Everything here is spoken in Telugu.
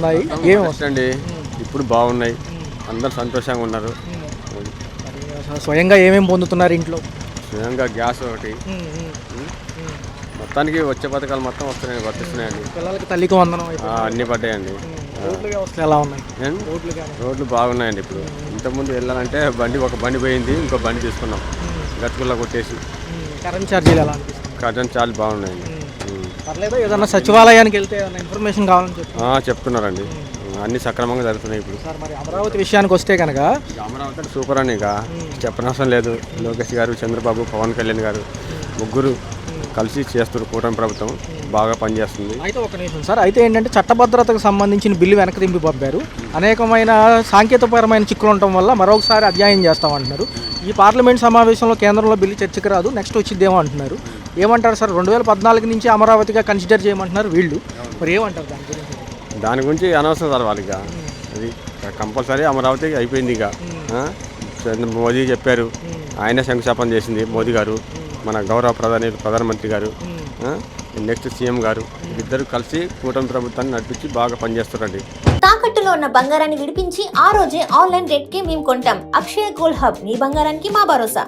అండి ఇప్పుడు బాగున్నాయి, అందరు సంతోషంగా ఉన్నారు. స్వయంగా ఏమేమి పొందుతున్నారు ఇంట్లో? స్వయంగా గ్యాస్ ఒకటి, మొత్తానికి వచ్చే పథకాలు మొత్తం వస్తున్నాయి, వర్తిస్తున్నాయండి. పిల్లలకి తల్లికి వందనం అన్నీ పడ్డాయండి. రోడ్ల వ్యవస్థలు ఎలా ఉన్నాయి? రోడ్లు బాగున్నాయండి. ఇప్పుడు ఇంతకుముందు వెళ్ళాలంటే ఒక బండి పోయింది, ఇంకో బండి తీసుకున్నాం గట్టుకుల్లా కొట్టేసి. కరెంట్ ఛార్జీలు ఎలా అనిపిస్తుంది? కరెంట్ ఛార్జ్ బాగున్నాయండి. పర్లేదు, ఏదన్నా సచివాలయానికి వెళ్తే ఏదైనా ఇన్ఫర్మేషన్ కావాలని చెప్తున్నారండి. అన్ని సక్రమంగా జరుగుతున్నాయి ఇప్పుడు. సార్ మరి అమరావతి విషయానికి వస్తే కనుక అమరావతి అంటే సూపర్ అని ఇక చెప్పనవసరం లేదు. లోకేష్ గారు, చంద్రబాబు, పవన్ కళ్యాణ్ గారు ముగ్గురు కలిసి చేస్తున్నారు. కూటమి ప్రభుత్వం బాగా పనిచేస్తుంది. అయితే ఒక నిమిషం సార్, అయితే ఏంటంటే చట్టభద్రతకు సంబంధించిన బిల్లు వెనక్కి దింపి పంపారు. అనేకమైన సాంకేతికపరమైన చిక్కులు ఉండటం వల్ల మరొకసారి అధ్యయనం చేస్తామంటున్నారు. ఈ పార్లమెంట్ సమావేశంలో కేంద్రంలో బిల్లు చర్చకు రాదు, నెక్స్ట్ వచ్చిద్దేమో అంటున్నారు. ఏమంటారు సార్? 2014 నుంచి అమరావతిగా కన్సిడర్ చేయమంటున్నారు వీళ్ళు, మరి ఏమంటారు దాని గురించి? దాని గురించి అనవసరం సార్ వాళ్ళకి. అది కంపల్సరీ అమరావతి అయిపోయింది. ఇక మోదీ చెప్పారు, ఆయన శంకుస్థాపన చేసింది మోదీ గారు, మన గౌరవ ప్రధానమంత్రి గారు, నెక్స్ట్ సీఎం గారు, ఇద్దరు కలిసి కూటమి ప్రభుత్వాన్ని నడిపించి బాగా పనిచేస్తారండి. తాకట్టులో ఉన్న బంగారాన్ని విడిపించి ఆ రోజే ఆన్లైన్ రేట్కే మేము కొంటాం. అక్షయ గోల్డ్ హబ్, మీ బంగారానికి మా భరోసా.